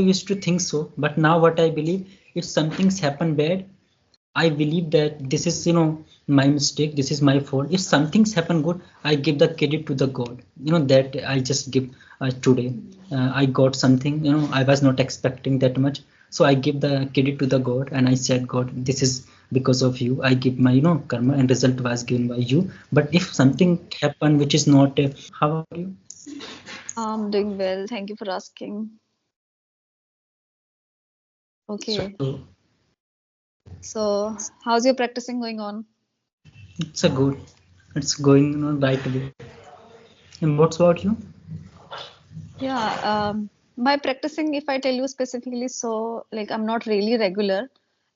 used to think so, but now what I believe, if something's happened bad, I believe that this is, my mistake. This is my fault. If something's happened good, I give the credit to the God. That I just give today. I got something. I was not expecting that much, so I give the credit to the God, and I said, God, this is because of you. I give my, karma, and result was given by you. But if something happened which is not, how are you? I'm doing well. Thank you for asking. Okay. So So, how's your practicing going on? it's a good. It's going, right way. And what's about you? Yeah, my practicing, if I tell you specifically, so like I'm not really regular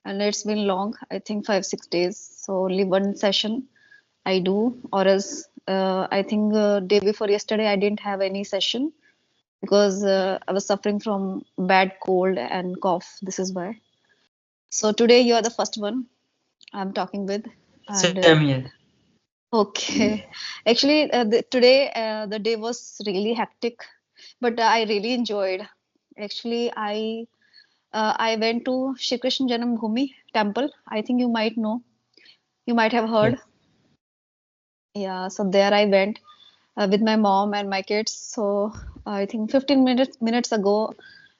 and it's been long, I think 5, 6 days. So only one session I do, or else I think day before yesterday I didn't have any session because I was suffering from bad cold and cough. This is why. So today you are the first one I'm talking with, and Same here. okay. Actually, today the day was really hectic, but I really enjoyed. Actually, I went to Shri Krishna Janam Bhoomi temple. I think you might know. You might have heard. Yes. Yeah, so there I went with my mom and my kids. So I think 15 minutes ago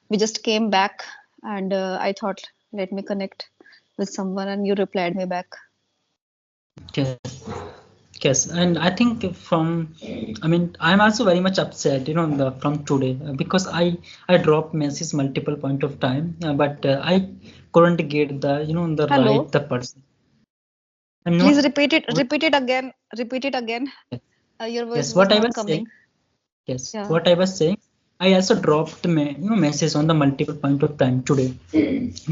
we just came back, and I thought let me connect with someone, and you replied me back. Yes. Yes, and I think I'm also very much upset, from today because I dropped messages multiple point of time, but I couldn't get the right Hello. the person. I'm Please not. repeat it. What, Repeat it again. Repeat it again. Your voice yes, was what I not was saying. coming. Yes, Yeah. what I was saying. I also dropped message on the multiple point of time today,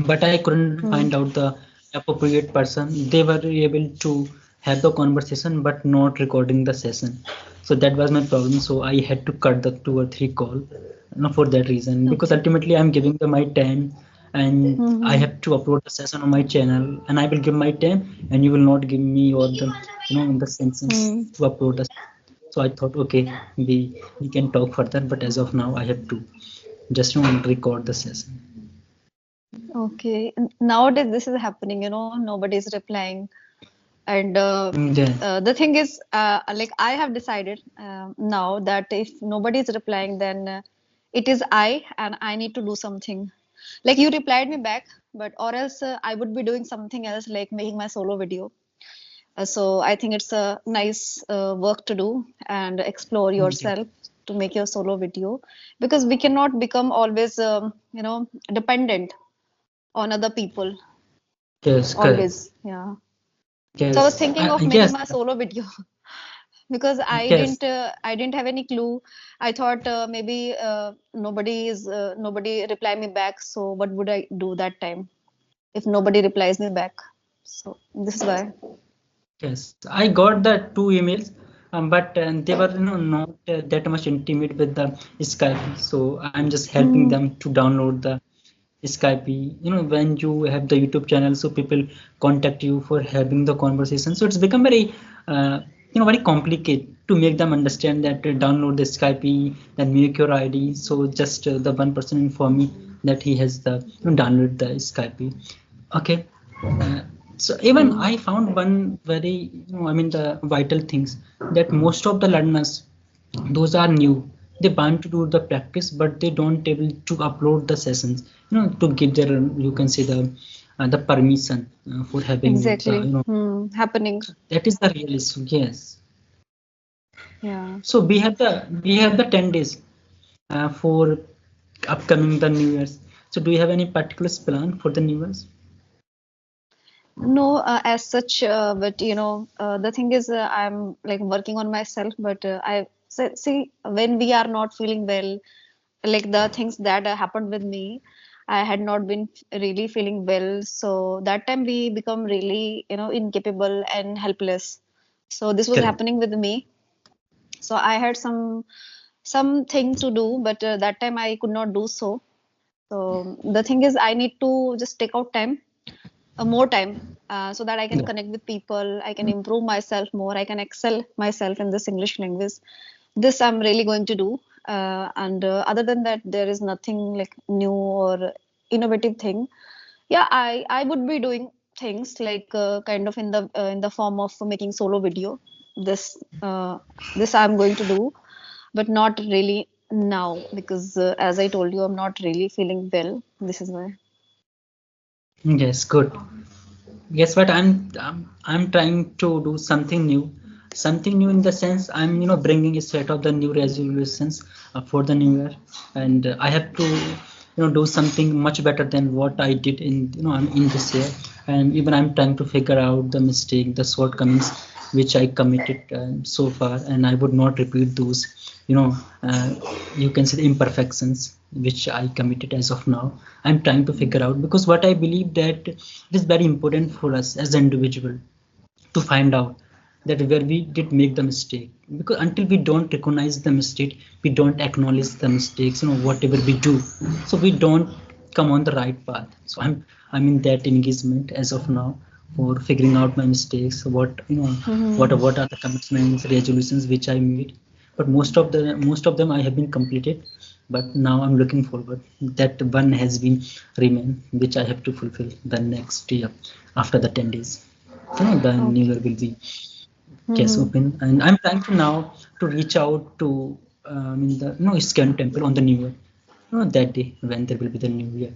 but I couldn't Hmm. find out the appropriate person. They were able to have the conversation but not recording the session, so that was my problem. So I had to cut the 2 or 3 call, for that reason, because Okay. ultimately I'm giving the my time, and I Mm-hmm. have to upload the session on my channel, and I will give my time, and you will not give me all the the sense Hmm. to upload the. So I thought, okay, we can talk further, but as of now I have to just record the session. Okay. Nowadays, this is happening, nobody's replying. And Yeah. the thing is, like I have decided now that if nobody is replying, then it is I, and I need to do something. Like you replied me back, but or else I would be doing something else, like making my solo video. So I think it's a nice work to do and explore Yeah. yourself to make your solo video, because we cannot become always, dependent on other people Yes, correct. always. Yeah. So I was Yes, thinking of making yes, my solo video because yes, I didn't have any clue. I thought maybe nobody reply me back. So what would I do that time if nobody replies me back? So this is why. yes. I got the 2 emails, but they were not that much intimate with the Skype. So I'm just helping Hmm. them to download the Skype. When you have the YouTube channel, so people contact you for having the conversation. So it's become very, very complicated to make them understand that download the Skype, then make your ID. So just the one person inform me that he has the download the Skype. Okay. Uh, so even Hmm. I found one very, the vital things that most of the learners, those are new. They want to do the practice, but they don't able to upload the sessions. To give their, you can say the permission for having the, Exactly. Happening. that is the real issue. Yes. Yeah. So we have the 10 days for upcoming the New Year's. So do you have any particular plan for the New Year's? No, as such, but the thing is, I'm like working on myself. But see, when we are not feeling well, like the things that happened with me, I had not been really feeling well. So that time we become really, incapable and helpless. So this was Correct. happening with me. So I had something to do, but that time I could not do so. So the thing is, I need to just take out time, more time, so that I can Yeah. connect with people, I can improve myself more, I can excel myself in this English language. This I'm really going to do. and other than that, there is nothing like new or innovative thing. Yeah, I would be doing things like kind of in the form of making solo video. This this I'm going to do, but not really now because as I told you, I'm not really feeling well. This is why. Yes, good. Guess what? I'm trying to do something new. Something new in the sense I'm bringing a set of the new resolutions for the new year, and I have to do something much better than what I did in in this year. And even I'm trying to figure out the mistake, the shortcomings which I committed so far, and I would not repeat those. You know, uh, you can say the imperfections which I committed as of now. I'm trying to figure out because what I believe that it is very important for us as an individual to find out that where we did make the mistake, because until we don't recognize the mistake, we don't acknowledge the mistakes, whatever we do, so we don't come on the right path. So I'm in that engagement as of now for figuring out my mistakes, what Hmm. what are the commitments, resolutions which I made. But most of them I have been completed, but now I'm looking forward that one has been remain which I have to fulfill the next year after the 10 days. The new Okay. year will be case Hmm. open, and I'm trying to now to reach out to in the Iskan temple on the new year, that day when there will be the new year.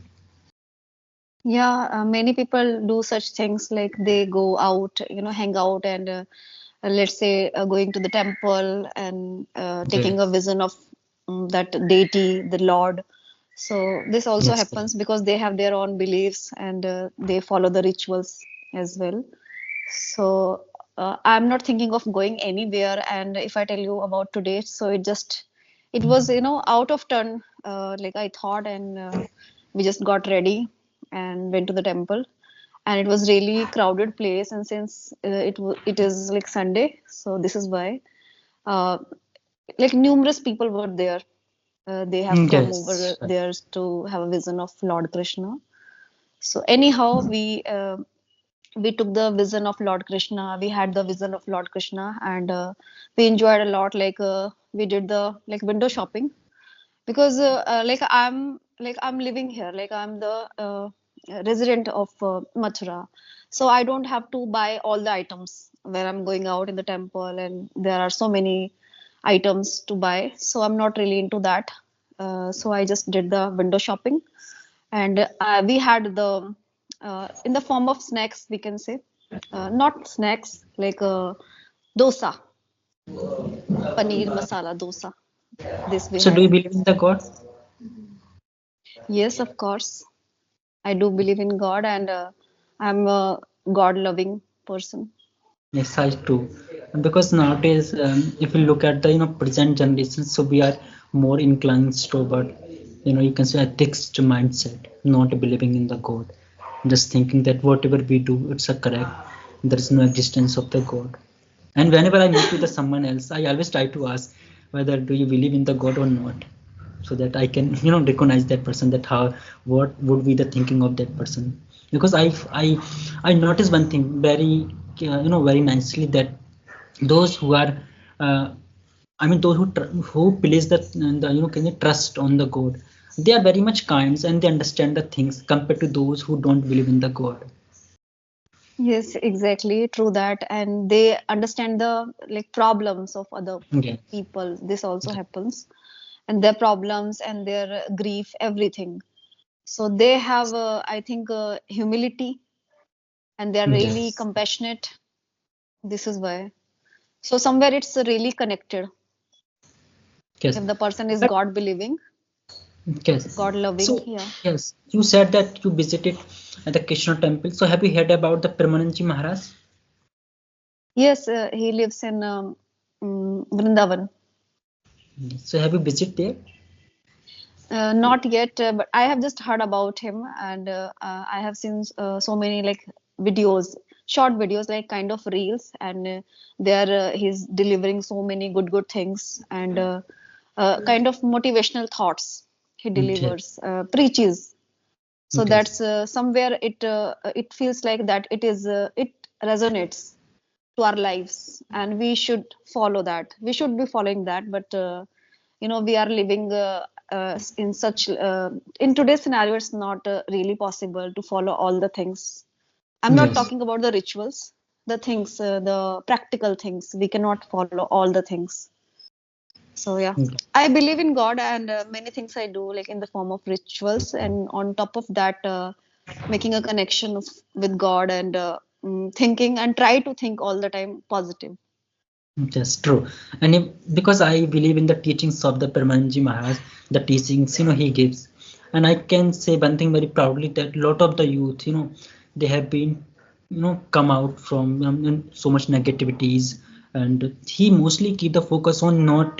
Yeah, many people do such things like they go out, hang out and let's say going to the temple and taking a Yes, vision of that deity, the Lord. So this also yes, correct. happens because they have their own beliefs and they follow the rituals as well. So I'm not thinking of going anywhere. And if I tell you about today, so it was, out of turn. Like I thought, and we just got ready and went to the temple. And it was really crowded place. And since it is like Sunday, so this is why, uh, like numerous people were there. They have come over Yes, right. there to have a vision of Lord Krishna. So anyhow, we took the vision of Lord Krishna. We had the vision of Lord Krishna, and we enjoyed a lot. Like we did the like window shopping because like I'm living here. Like I'm the resident of Mathura, so I don't have to buy all the items where I'm going out in the temple, and there are so many items to buy. So I'm not really into that. So I just did the window shopping, and we had the in the form of snacks, we can say, not snacks like dosa, paneer masala dosa. This we So do had. you believe in the God? Yes, of course. I do believe in God, and I'm a God loving person. Yes, I too. Because nowadays, if you look at the present generation, so we are more inclined toward you can say a fixed mindset, not believing in the God, just thinking that whatever we do, it's a correct. There is no existence of the God. And whenever I meet with the someone else, I always try to ask whether do you believe in the God or not, so that I can recognize that person, that how what would be the thinking of that person. Because I notice one thing very very nicely, that those who are uh, I mean those who place the can you trust on the God, they are very much kind and they understand the things compared to those who don't believe in the God. Yes, exactly, true that, and they understand the like problems of other Yes. people. This also happens, and their problems and their grief, everything. So they have, I think, humility, and they are really Yes. compassionate. This is why. So somewhere it's really connected. Yes. If the person is But God believing, yes. God So loving, yeah. yes, you said that you visited at the Krishna temple. So have you heard about the Permanenji Maharaj? Yes, he lives in Vrindavan. So have you visited there? Not yet, but I have just heard about him, and I have seen so many like videos, short videos, like kind of reels, and there he's delivering so many good things and kind of motivational thoughts he Yes. delivers, preaches. So Yes. that's somewhere it feels like that it resonates to our lives, and we should follow that. We should be following that, but we are living in such in today's scenario, it's not really possible to follow all the things. I'm not Yes. talking about the rituals, the things, the practical things. We cannot follow all the things. So yeah, Okay. I believe in God, and many things I do like in the form of rituals, and on top of that, making a connection with God, and thinking and try to think all the time positive. That's true. And because I believe in the teachings of the Paramahanji Maharaj, the teachings, he gives. And I can say one thing very proudly that a lot of the youth, they have been, come out from so much negativities. And he mostly keep the focus on not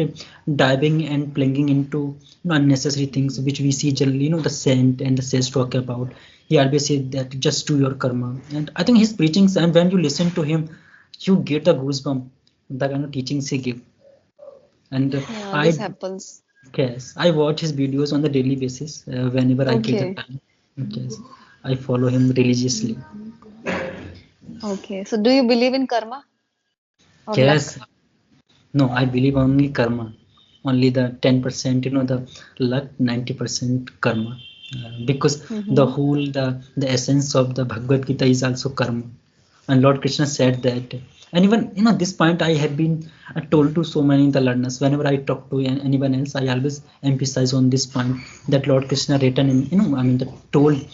diving and plunging into unnecessary things, which we see generally, the saint and the sages talk about. He always said that just do your karma. And I think his preachings, and when you listen to him, you get the goosebump, the kind of teachings he give. And Yeah, this I happens. guess I watch his videos on the daily basis whenever I get the Okay. time. Yes, I follow him religiously. Okay. So do you believe in karma or luck? Yes, no, I believe only karma. Only the 10%, the luck, 90% karma. Because the Mm-hmm. whole, the essence of the Bhagavad Gita is also karma. And Lord Krishna said that. And even, this point I have been told to so many the learners. Whenever I talk to anyone else, I always emphasize on this point that Lord Krishna written in, told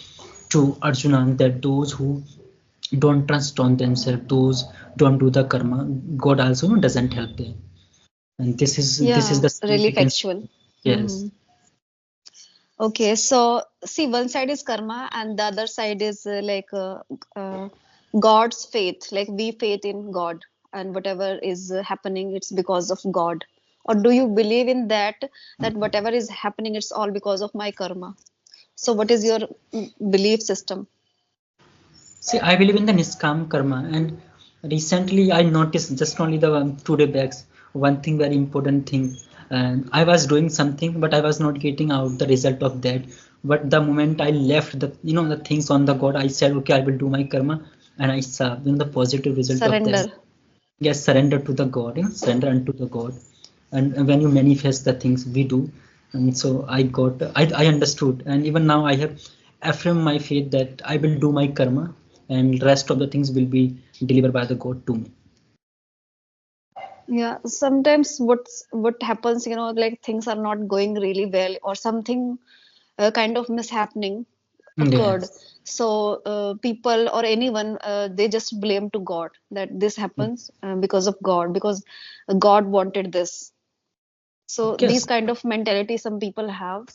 to Arjuna that those who don't trust on themselves, those don't do the karma, God also doesn't help them. And this is Yeah, the really significance. factual. Yes. Mm-hmm. Okay, so see, one side is karma, and the other side is uh, God's faith. Like we faith in God, and whatever is happening, it's because of God. Or do you believe in that whatever is happening, it's all because of my karma? So, what is your belief system? See, I believe in the Niskam karma, and recently I noticed just only the 2 day backs one thing very important thing. And I was doing something, but I was not getting out the result of that. But the moment I left the things on the God, I said, okay, I will do my karma, and I saw the positive result of that. Surrender. Yes, surrender to the God, surrender unto the God. And when you manifest the things we do, and so I understood, and even now I have affirmed my faith that I will do my karma, and rest of the things will be delivered by the God to me. Yeah, sometimes what happens, like things are not going really well, or something kind of mishappening occurred. Yes. So people or anyone, they just blame to God that this happens because of God, because God wanted this. So these Yes. kind of mentality some people have.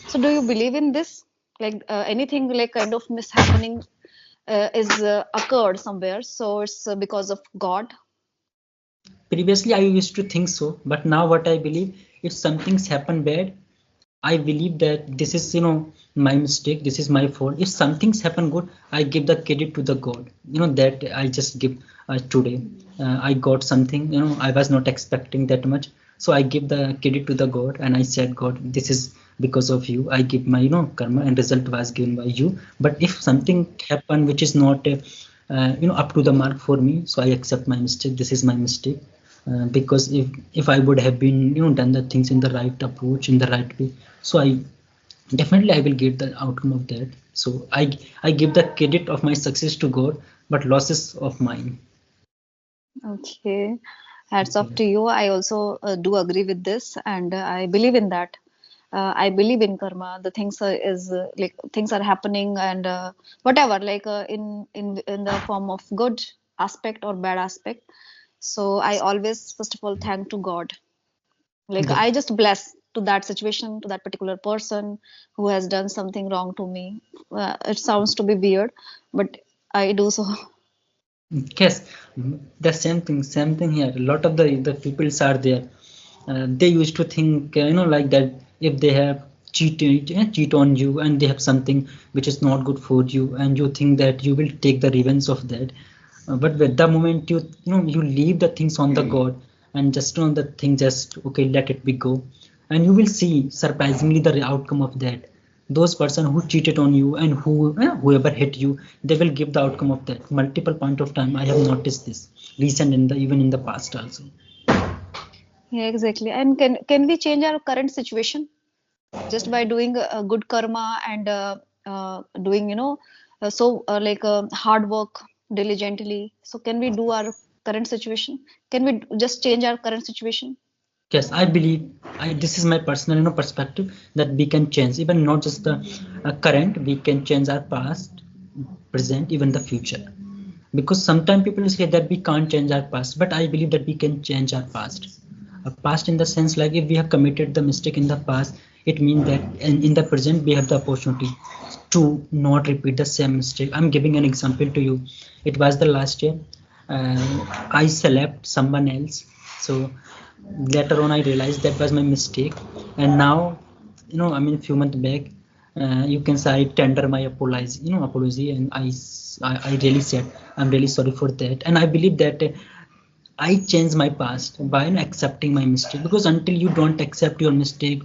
So do you believe in this? Like anything like kind of mishappening is occurred somewhere, so it's because of God. Previously, I used to think so, but now what I believe, if something's happened bad, I believe that this is, my mistake. This is my fault. If something's happened good, I give the credit to the God. That I just give today. I got something. I was not expecting that much, so I give the credit to the God, and I said, God, this is because of you. I give my, karma, and result was given by you. But if something happened which is not, up to the mark for me, so I accept my mistake. This is my mistake. Because if I would have been done the things in the right approach in the right way, so I will get the outcome of that. So I give the credit of my success to God, but losses of mine. Okay, hats off Okay. to you. I also do agree with this, and I believe in that. I believe in karma. The things is like things are happening, and whatever, like in the form of good aspect or bad aspect. So I always, first of all, thank to God. Like Yeah. I just bless to that situation, to that particular person who has done something wrong to me. It sounds to be weird, but I do so. Yes, the same thing here. A lot of the peoples are there. They used to think, like that if they have cheat on you, and they have something which is not good for you, and you think that you will take the revenge of that. But with the moment you leave the things on the God, and just the thing, just okay, let it be go, and you will see surprisingly the outcome of that. Those person who cheated on you, and whoever hit you, they will give the outcome of that multiple point of time. I have noticed this recent in the even in the past also. Yeah, exactly. And can we change our current situation just by doing a good karma and doing, hard work diligently? So can we do our current situation? Can we just change our current situation? Yes, I believe this is my personal perspective that we can change even not just the current, we can change our past, present, even the future. Because sometimes people say that we can't change our past, but I believe that we can change our past. A past in the sense like if we have committed the mistake in the past, it means that in the present we have the opportunity to not repeat the same mistake. I'm giving an example to you. It was the last year. I select someone else. So later on I realized that was my mistake, and now I mean a few months back, you can say I tender my apology, and I really said I'm really sorry for that, and I believe that I changed my past by accepting my mistake, because until you don't accept your mistake,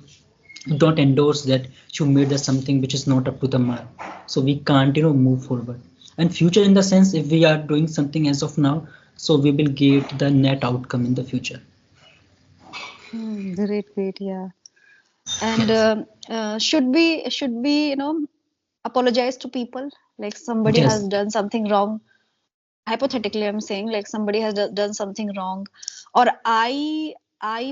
you don't endorse that you made the something which is not up to the mark, so we can't move forward. And future in the sense, if we are doing something as of now, so we will get the net outcome in the future. Great, great, yeah. And Yes. should we apologize to people, like somebody has Yes. done something wrong? Hypothetically, I'm saying like somebody has done something wrong, or I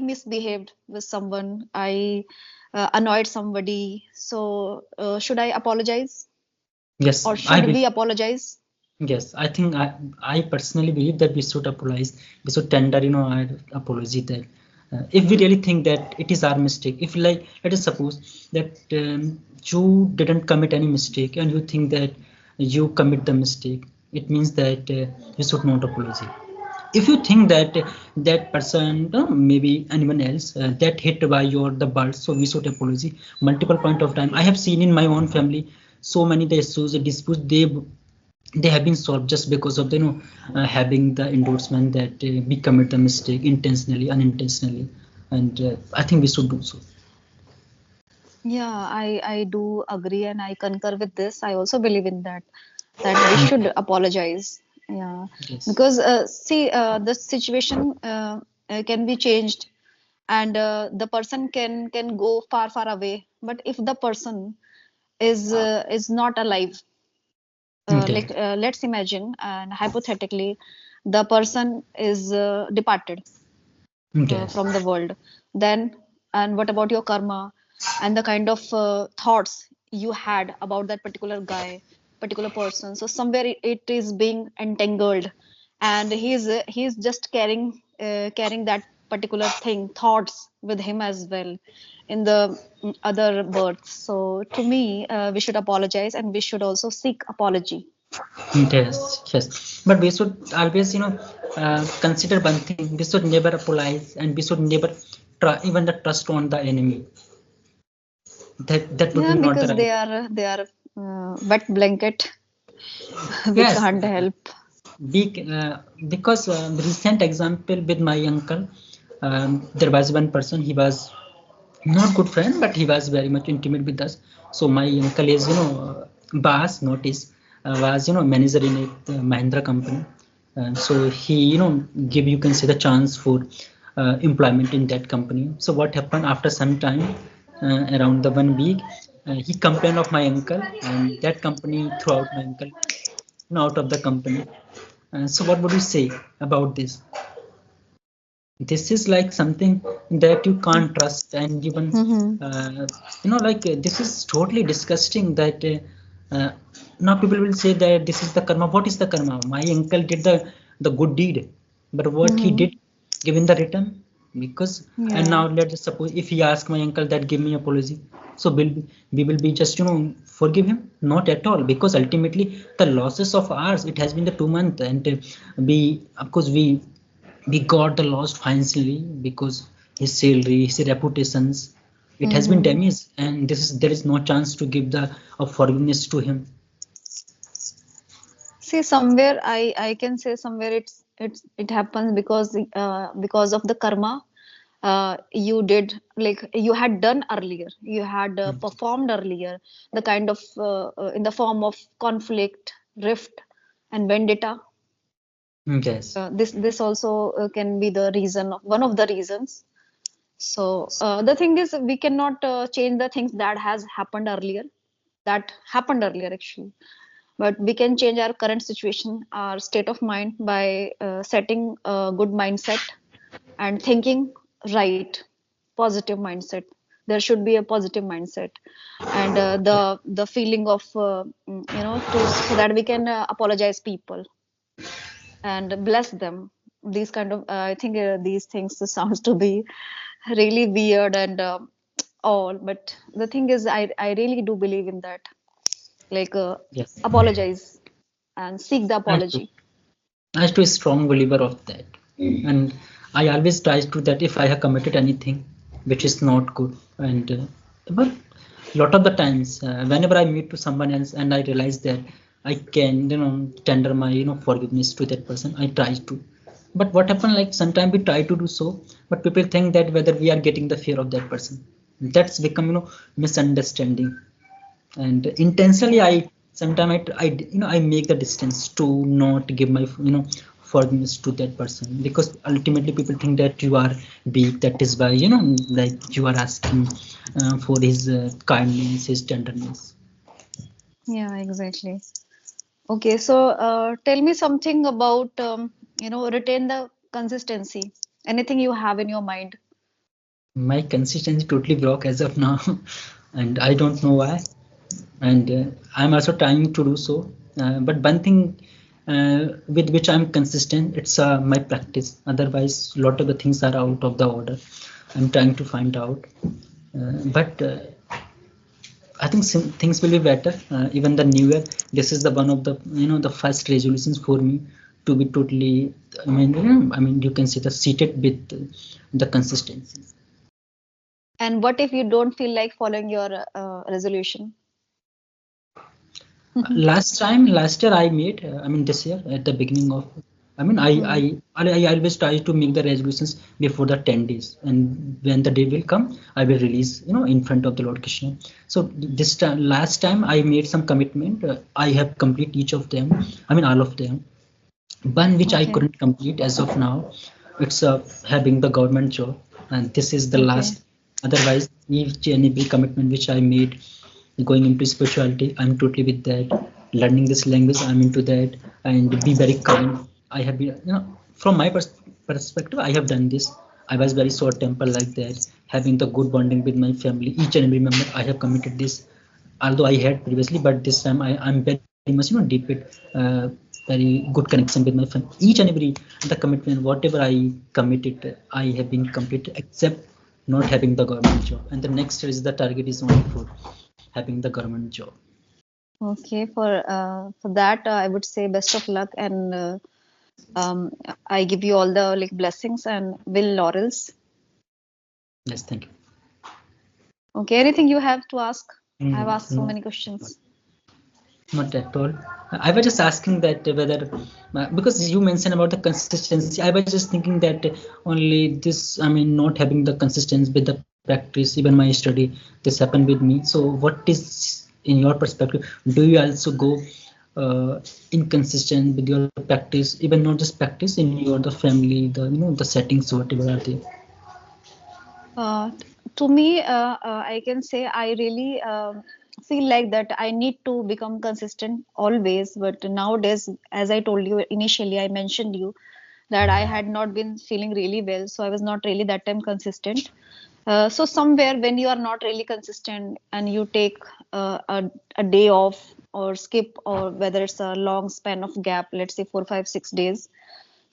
misbehaved with someone, I annoyed somebody. So should I apologize, Yes. or should we apologize? Yes, I personally believe that we should apologize. We should tender, our apology that if we really think that it is our mistake. If like let us suppose that you didn't commit any mistake and you think that you commit the mistake, it means that you should not apologize. If you think that that person, maybe anyone else, that hit by your the bird, so we should apology multiple point of time. I have seen in my own family so many the issues, the disputes, they have been solved just because of the having the endorsement that we commit the mistake intentionally, unintentionally, and I think we should do so. Yeah, I do agree and I concur with this. I also believe in that we should apologize. Yeah, Yes. because see, the situation can be changed, and the person can go far away. But if the person is not alive, Okay. let's imagine, and hypothetically, the person is departed Okay. from the world, then, and what about your karma and the kind of thoughts you had about that particular guy, particular person? So somewhere it is being entangled, and he's just carrying that particular thing, thoughts, with him as well in the other births. So to me, we should apologize, and we should also seek apology. Yes. Yes. But we should always consider one thing: we should never apologize, and we should never try even the trust on the enemy. That would be Yeah, not the because right. they are wet blanket. We Yes. can't help. Because recent example with my uncle, there was one person. He was not good friend, but he was very much intimate with us. So my uncle is boss notice, was manager in a Mahindra company. So he give, you can say, the chance for employment in that company. So what happened after some time, around the 1 week, he complained of my uncle, and that company threw out my uncle out of the company. So what would you say about this? This is like something that you can't trust, and even Mm-hmm. like this is totally disgusting. That now people will say that this is the karma. What is the karma? My uncle did the good deed, but what he Mm-hmm. did, given the return, because and Yeah. now let's suppose if he ask my uncle that give me apology, so we will be just forgive him? Not at all, because ultimately the losses of ours, it has been the 2 month, and we, of course, we got the lost financially, because his salary, his reputations, it has been Mm-hmm. damaged, and there is no chance to give the forgiveness to him. See, somewhere I can say somewhere it happens because of the karma you did, like you had done earlier, you had performed earlier, the kind of in the form of conflict, rift, and vendetta. Yes. This also can be the reason, one of the reasons. So the thing is, we cannot change the things that has happened earlier. That happened earlier actually, but we can change our current situation, our state of mind by setting a good mindset and thinking right, positive mindset. There should be a positive mindset, and the feeling of so that we can apologize people and bless them. These kind of I think these things sounds to be really weird and all, but the thing is, I really do believe in that. Like Yes, apologize and seek the I too. apology. I too a strong believer of that, and I always try to that if I have committed anything which is not good, and but lot of the times whenever I meet to someone else and I realize that I can tender my forgiveness to that person, I try to. But what happened, like sometimes we try to do so, but people think that whether we are getting the fear of that person. That's become misunderstanding, and intentionally Yeah, I sometimes I make the distance to not give my forgiveness to that person, because ultimately people think that you are weak, that is why like you are asking for his kindness, his tenderness. yeah, exactly. Okay, so tell me something about retain the consistency. Anything you have in your mind? My consistency totally broke as of now, and I don't know why, and I'm also trying to do so, but one thing with which I'm consistent, it's my practice. Otherwise a lot of the things are out of the order. I'm trying to find out, but I think things will be better. Even the new year, this is the one of the the first resolutions for me to be totally. I mean, you can say the seated with the consistency. And what if you don't feel like following your resolution? Last year I made. This year at the beginning of. I mean, I Hmm. I I always try to make the resolutions before the 10 days, and when the day will come, I will release in front of the Lord Krishna. So this time, last time I made some commitment. I have complete each of them. I mean, all of them. One which I Okay, couldn't complete as of now, it's having the government job, and this is the okay, last. Otherwise, each and every commitment which I made going into spirituality, I'm totally with that. Learning this language, I'm into that, and be very kind. I have been, from my perspective, I have done this. I was very short temper like that, having the good bonding with my family, each and every member. I have committed this, although I had previously, but this time I'm very much deep it. Very good connection with my family. Each and every the commitment, whatever I committed, I have been completed, except not having the government job. And the next is the target is only for having the government job. okay. For that, I would say best of luck, and um, I give you all the like blessings and will laurels. Yes, thank you. Okay, anything you have to ask? I've asked so No, many questions. not at all. I was just asking that whether, because you mentioned about the consistency, I was just thinking that only this, not having the consistency with the practice, even my study, this happened with me. So, what is in your perspective? Do you also go inconsistent with your practice, even not just practice in your the family, the settings, whatever are they? Uh, to me, I can say I really feel like that I need to become consistent always. But nowadays, as I told you initially, I mentioned you that I had not been feeling really well, so I was not really that time consistent. So somewhere when you are not really consistent and you take a day off or skip, or whether it's a long span of gap, let's say 4, 5, 6 days,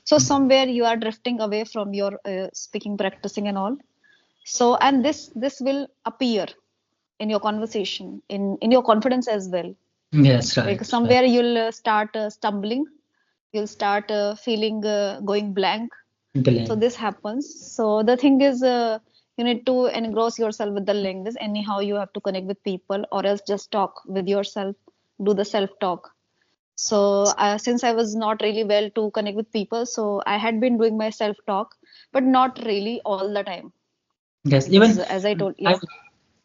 so somewhere you are drifting away from your speaking practicing and all. So and this will appear in your conversation, in your confidence as well. Yes, Like right, right. somewhere you'll start stumbling, you'll start feeling going blank. So Blank. this happens. So the thing is, you need to engross yourself with the language. Anyhow, you have to connect with people, or else just talk with yourself, do the self talk. So since I was not really well to connect with people, so I had been doing my self talk, but not really all the time, Yes, because even as I told, I yeah.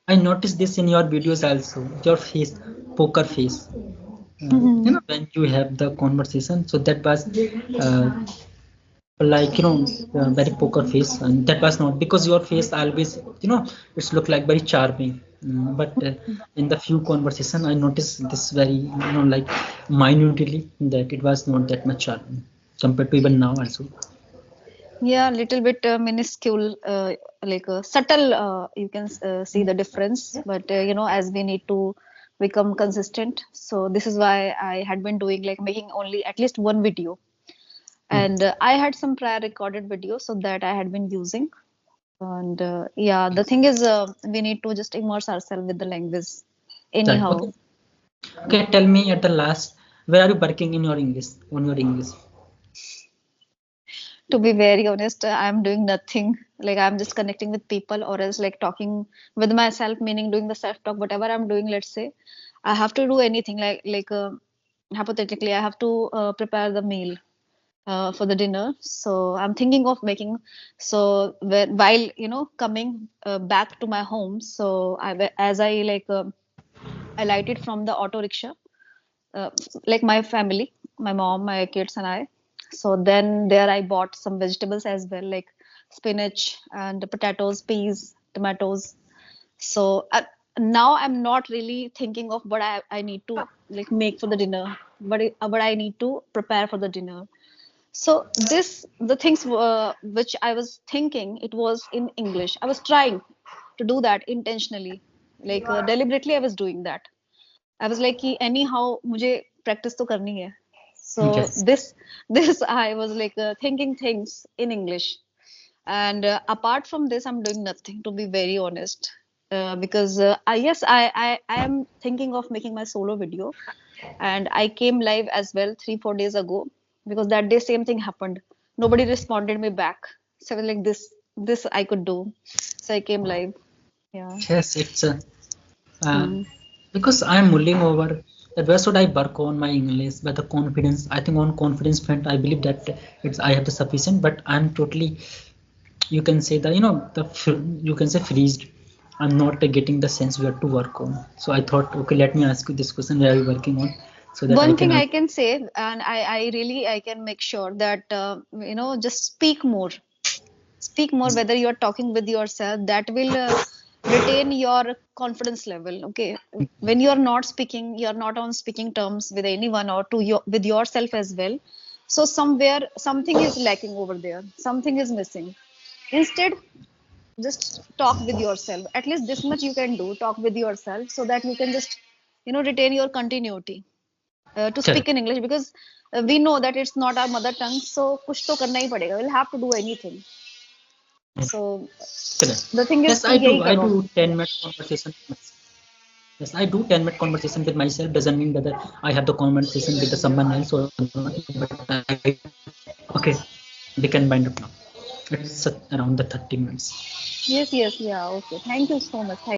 I noticed this in your videos also. Your face, poker face. When you have the conversation, so that was like very poker face, and that was not because your face always it's look like very charming. But in the few conversation I noticed this very like minutely that it was not that much charming compared to even now also. Yeah, little bit minuscule, like subtle. You can see the difference, but as we need to become consistent, so this is why I had been doing like making only at least one video, and I had some prior recorded videos so that I had been using. And yeah, the thing is, we need to just immerse ourselves with the language. Right. Anyhow, Okay. Okay, tell me at the last, where are you working in your English, on your English? to be very honest, I'm doing nothing. Like I'm just connecting with people, or else like talking with myself, meaning doing the self talk. Whatever I'm doing, let's say, I have to do anything. Like hypothetically, I have to prepare the meal for the dinner. So I'm thinking of making. So while coming back to my home, so as I like I lighted from the auto rickshaw, uh, like my family, my mom, my kids, and I. So then there I bought some vegetables as well, like spinach and potatoes, peas, tomatoes. So now I'm not really thinking of what I need to like make for the dinner, what I need to prepare for the dinner. So the things which I was thinking, it was in English. I was trying to do that intentionally, like deliberately. I was doing that. I was like कि anyhow मुझे practice तो करनी है. So Yes. this I was like thinking things in English. And apart from this, I'm doing nothing, to be very honest. Because yes, I am thinking of making my solo video, and I came live as well 3 4 days ago, because that day same thing happened. Nobody responded me back. So I was like this I could do. So I came live. Yeah. Yes, it's uh, Hmm. because I'm mulling over that where should I work on my English, but the confidence, I think on confidence front I believe that it's I have the sufficient, but I'm totally, you can say that you can say freezed. I'm not getting the sense where to work on. So I thought, okay, let me ask you this question, where are you working on, so that I One can thing I can say, and I really I can make sure that just speak more. Speak more, whether you are talking with yourself. That will retain your confidence level. Okay, when you are not speaking, you are not on speaking terms with anyone or to your with yourself as well. So somewhere something is lacking over there. Something is missing. Instead, just talk with yourself. At least this much you can do. Talk with yourself so that you can just retain your continuity to speak correct. in English, because we know that it's not our mother tongue. So kuch to karna hi padega. We'll have to do anything. So Correct. the thing is Yes, कि यही I करो. do 10-minute conversation. Yes, I do 10-minute conversation with myself. Doesn't mean whether I have the conversation with the someone else or not. But okay, we can wind up now. It's around the 30 minutes. Yes, yes, yeah. Okay. Thank you so much. Thank